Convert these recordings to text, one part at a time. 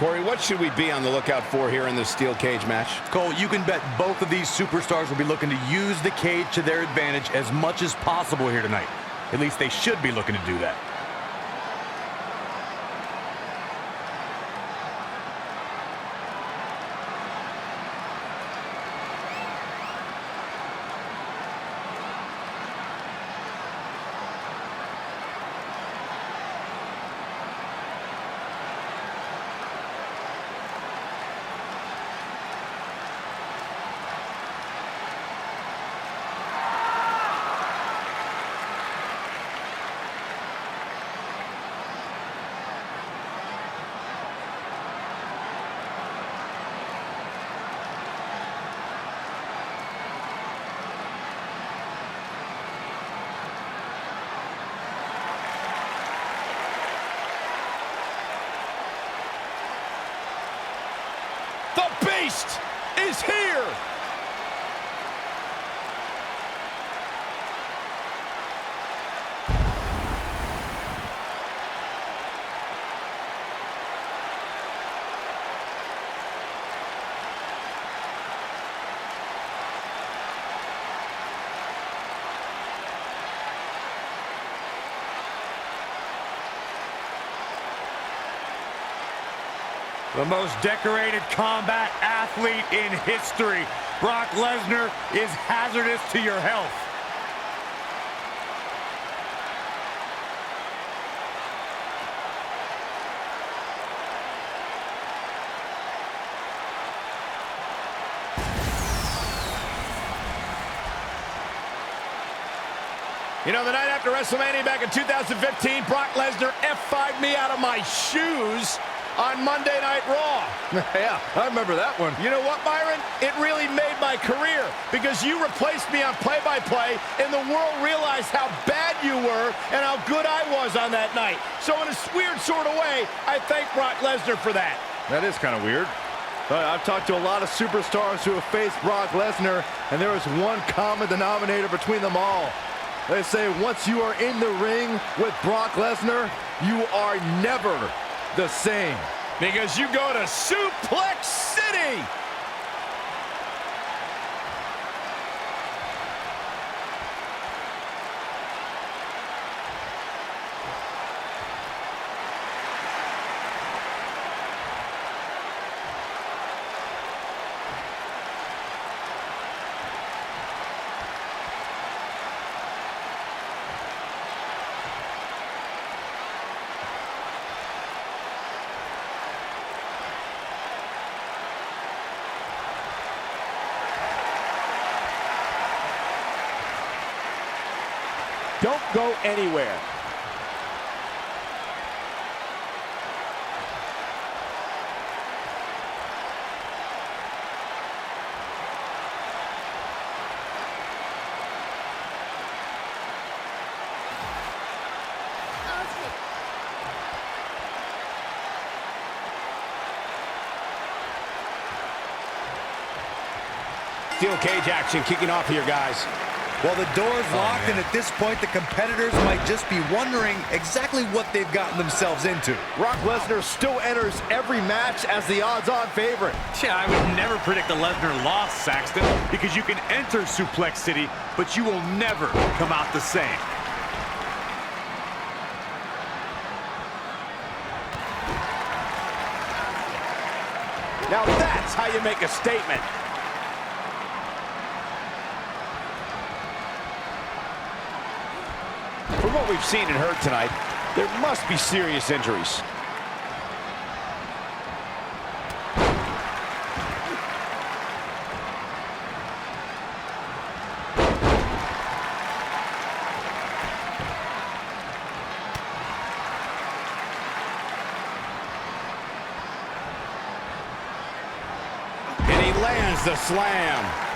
Corey, what should we be on the lookout for here in this steel cage match? Cole, you can bet both of these superstars will be looking to use the cage to their advantage as much as possible here tonight. At least they should be looking to do that. The Beast is here! The most decorated combat athlete in history. Brock Lesnar is hazardous to your health. You know, the night after WrestleMania back in 2015, Brock Lesnar F5'd me out of my shoes on Monday Night Raw. Yeah, I remember that one. You know what, Byron? It really made my career because you replaced me on play-by-play and the world realized how bad you were and how good I was on that night. So in a weird sort of way, I thank Brock Lesnar for that. That is kind of weird. I've talked to a lot of superstars who have faced Brock Lesnar, and there is one common denominator between them all. They say once you are in the ring with Brock Lesnar, you are never the same. Because you go to Suplex City. Don't go anywhere. Steel cage action kicking off here, guys. Well, the door's locked, and at this point, the competitors might just be wondering exactly what they've gotten themselves into. Brock Lesnar still enters every match as the odds-on favorite. Yeah, I would never predict a Lesnar loss, Saxton, because you can enter Suplex City, but you will never come out the same. Now that's how you make a statement. From what we've seen and heard tonight, there must be serious injuries. And he lands the slam.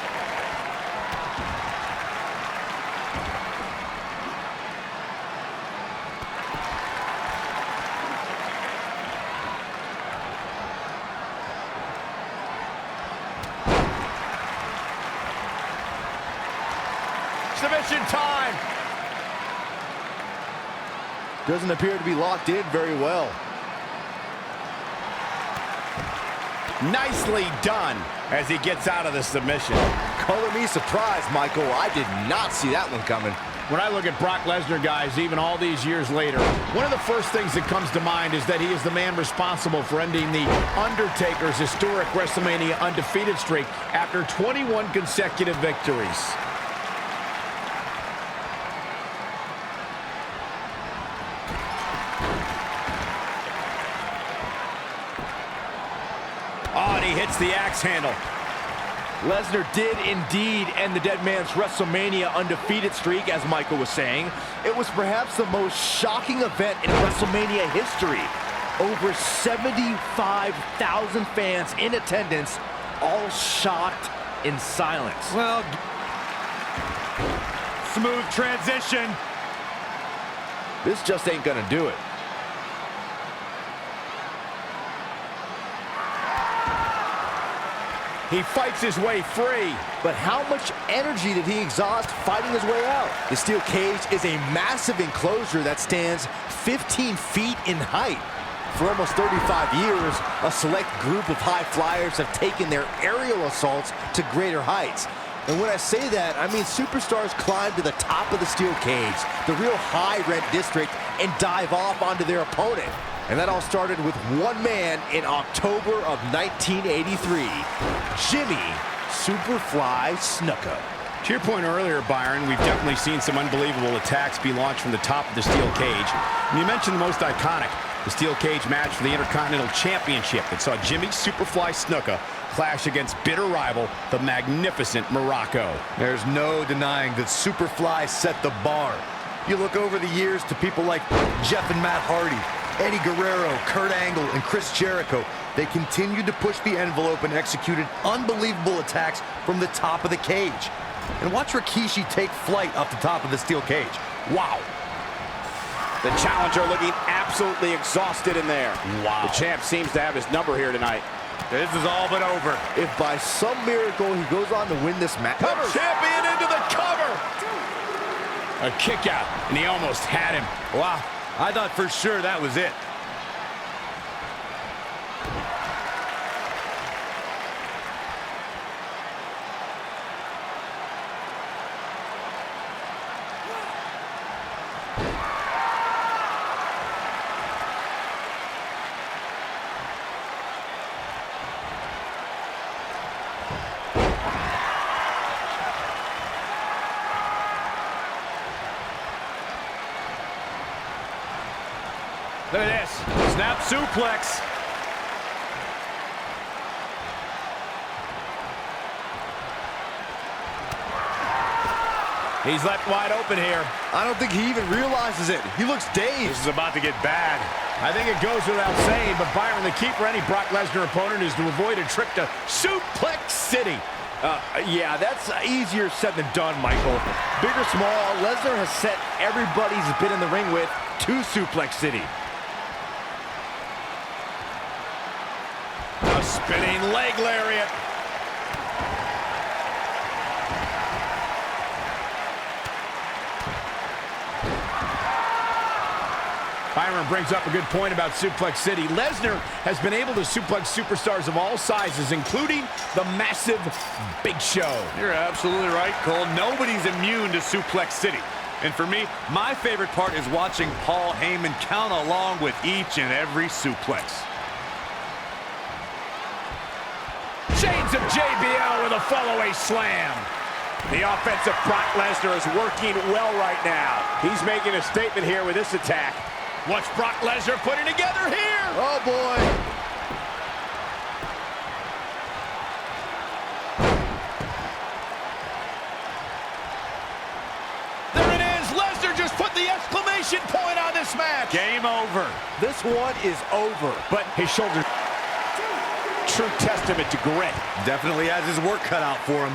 Submission time. Doesn't appear to be locked in very well. Nicely done as he gets out of the submission. Color me surprised, Michael. I did not see that one coming. When I look at Brock Lesnar, guys, even all these years later, one of the first things that comes to mind is that he is the man responsible for ending the Undertaker's historic WrestleMania undefeated streak after 21 consecutive victories. Oh, and he hits the axe handle. Lesnar did indeed end the dead man's WrestleMania undefeated streak, as Michael was saying. It was perhaps the most shocking event in WrestleMania history. Over 75,000 fans in attendance, all shocked in silence. Well, smooth transition. This just ain't gonna do it. He fights his way free. But how much energy did he exhaust fighting his way out? The steel cage is a massive enclosure that stands 15 feet in height. For almost 35 years, a select group of high flyers have taken their aerial assaults to greater heights. And when I say that, I mean superstars climb to the top of the steel cage, the real high-rent district, and dive off onto their opponent. And that all started with one man in October of 1983, Jimmy Superfly Snuka. To your point earlier, Byron, we've definitely seen some unbelievable attacks be launched from the top of the steel cage. And you mentioned the most iconic, the steel cage match for the Intercontinental Championship that saw Jimmy Superfly Snuka clash against bitter rival, the magnificent Morocco. There's no denying that Superfly set the bar. You look over the years to people like Jeff and Matt Hardy, Eddie Guerrero, Kurt Angle, and Chris Jericho. They continued to push the envelope and executed unbelievable attacks from the top of the cage. And watch Rikishi take flight off the top of the steel cage. Wow. The challenger looking absolutely exhausted in there. Wow. The champ seems to have his number here tonight. This is all but over. If by some miracle he goes on to win this match. Cover. Champion into the cover. A kick out, and he almost had him. Wow. I thought for sure that was it. Look at this. Snap suplex. He's left wide open here. I don't think he even realizes it. He looks dazed. This is about to get bad. I think it goes without saying, but Byron, the key for any Brock Lesnar opponent is to avoid a trip to Suplex City. Yeah, that's easier said than done, Michael. Big or small, Lesnar has set everybody he's been in the ring with to Suplex City. A spinning leg lariat. Byron brings up a good point about Suplex City. Lesnar has been able to suplex superstars of all sizes, including the massive Big Show. You're absolutely right, Cole. Nobody's immune to Suplex City. And for me, my favorite part is watching Paul Heyman count along with each and every suplex. Shades of JBL with a follow-away slam. The offensive Brock Lesnar is working well right now. He's making a statement here with this attack. What's Brock Lesnar putting together here? Oh, boy. There it is. Lesnar just put the exclamation point on this match. Game over. This one is over. But his shoulder, true testament to grit. Definitely has his work cut out for him.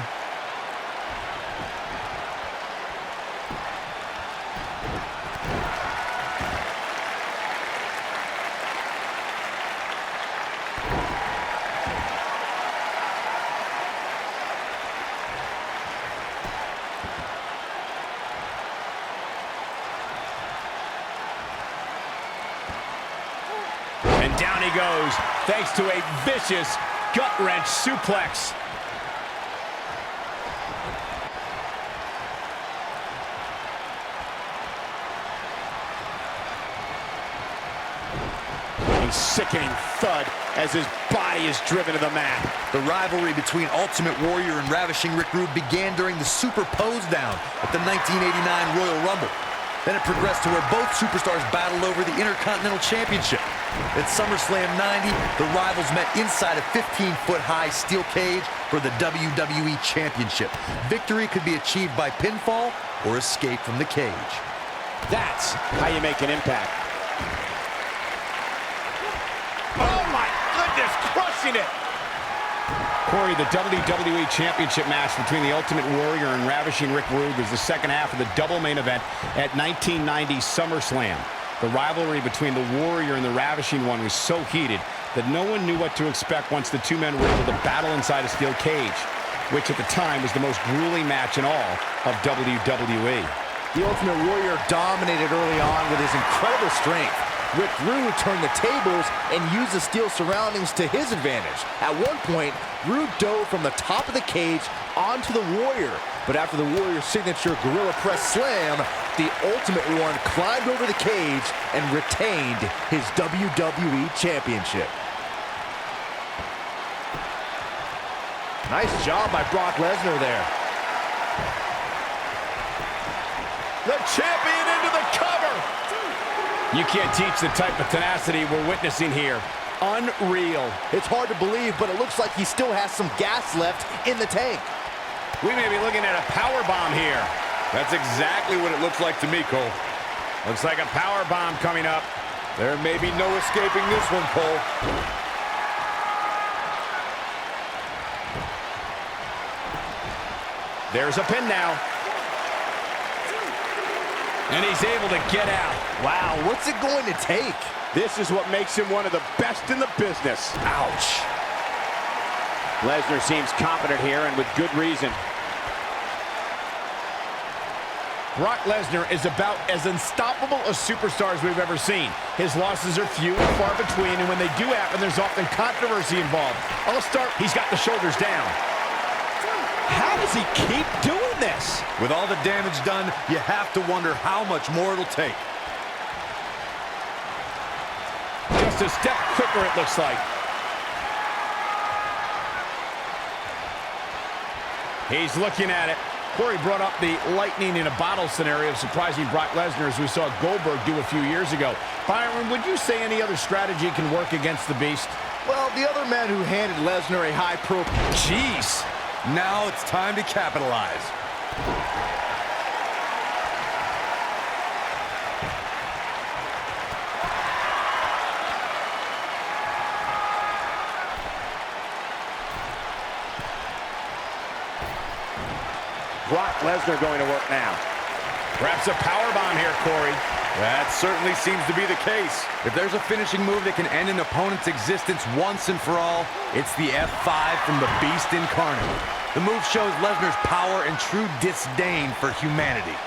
And down he goes, thanks to a vicious gut-wrench suplex. A sickening thud as his body is driven to the mat. The rivalry between Ultimate Warrior and Ravishing Rick Rude began during the Super Pose Down at the 1989 Royal Rumble. Then it progressed to where both superstars battled over the Intercontinental Championship. At SummerSlam 90, the rivals met inside a 15-foot-high steel cage for the WWE Championship. Victory could be achieved by pinfall or escape from the cage. That's how you make an impact. Oh my goodness, crushing it! Corey, the WWE Championship match between the Ultimate Warrior and Ravishing Rick Rude was the second half of the double main event at 1990 SummerSlam. The rivalry between the Warrior and the Ravishing One was so heated that no one knew what to expect once the two men were able to battle inside a steel cage, which at the time was the most grueling match in all of WWE. The Ultimate Warrior dominated early on with his incredible strength. Rick Rude turned the tables and used the steel surroundings to his advantage. At one point, Rude dove from the top of the cage onto the Warrior. But after the Warrior's signature Gorilla Press Slam, the Ultimate One climbed over the cage and retained his WWE Championship. Nice job by Brock Lesnar there. The champion into the cover! You can't teach the type of tenacity we're witnessing here. Unreal. It's hard to believe, but it looks like he still has some gas left in the tank. We may be looking at a power bomb here. That's exactly what it looks like to me, Cole. Looks like a power bomb coming up. There may be no escaping this one, Cole. There's a pin now. And he's able to get out. Wow, what's it going to take? This is what makes him one of the best in the business. Ouch. Lesnar seems confident here, and with good reason. Brock Lesnar is about as unstoppable a superstar as we've ever seen. His losses are few and far between, and when they do happen, there's often controversy involved. I'll start. He's got the shoulders down. How does he keep doing this? With all the damage done, you have to wonder how much more it'll take. Just a step quicker, it looks like. He's looking at it. Corey brought up the lightning in a bottle scenario of surprising Brock Lesnar, as we saw Goldberg do a few years ago. Byron, would you say any other strategy can work against the Beast? Well, the other man who handed Lesnar a high profile. Jeez. Now it's time to capitalize. Brock Lesnar going to work now. Perhaps a powerbomb here, Corey. That certainly seems to be the case. If there's a finishing move that can end an opponent's existence once and for all, it's the F5 from the Beast incarnate. The move shows Lesnar's power and true disdain for humanity.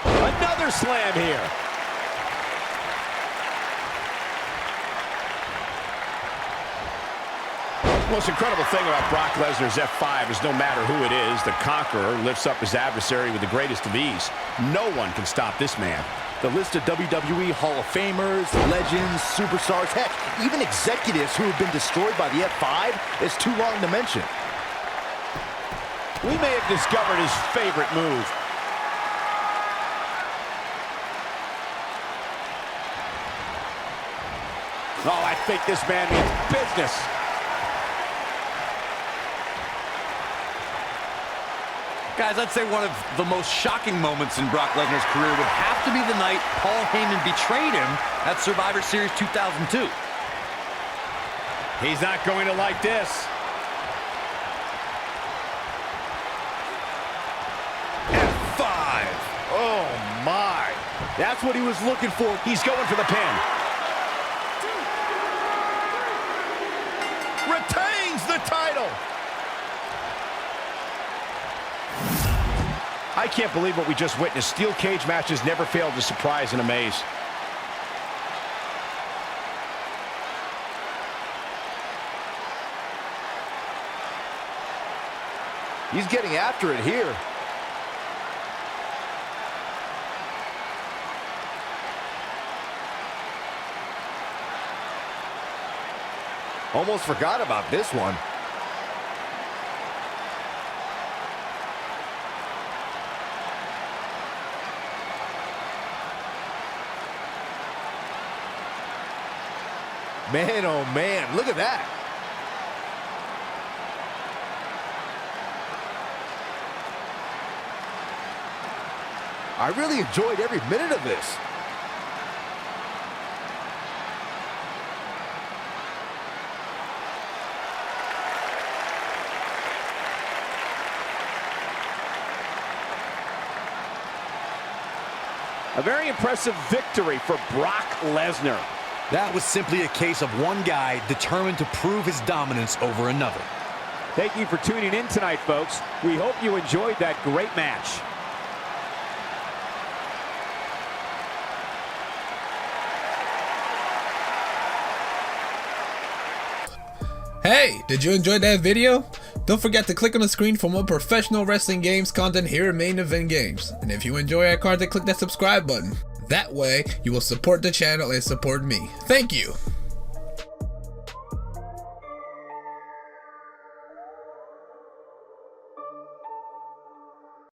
Another slam here. The most incredible thing about Brock Lesnar's F5 is no matter who it is, the conqueror lifts up his adversary with the greatest of ease. No one can stop this man. The list of WWE Hall of Famers, legends, superstars, heck, even executives who have been destroyed by the F5 is too long to mention. We may have discovered his favorite move. Oh, I think this man means business. Guys, I'd say one of the most shocking moments in Brock Lesnar's career would have to be the night Paul Heyman betrayed him at Survivor Series 2002. He's not going to like this. F5. Oh, my. That's what he was looking for. He's going for the pin. Retains the title. I can't believe what we just witnessed. Steel cage matches never fail to surprise and amaze. He's getting after it here. Almost forgot about this one. Man, oh man, look at that. I really enjoyed every minute of this. A very impressive victory for Brock Lesnar. That was simply a case of one guy determined to prove his dominance over another. Thank you for tuning in tonight, folks. We hope you enjoyed that great match. Hey, did you enjoy that video? Don't forget to click on the screen for more professional wrestling games content here at Main Event Games. And if you enjoy our content, click that subscribe button. That way, you will support the channel and support me. Thank you!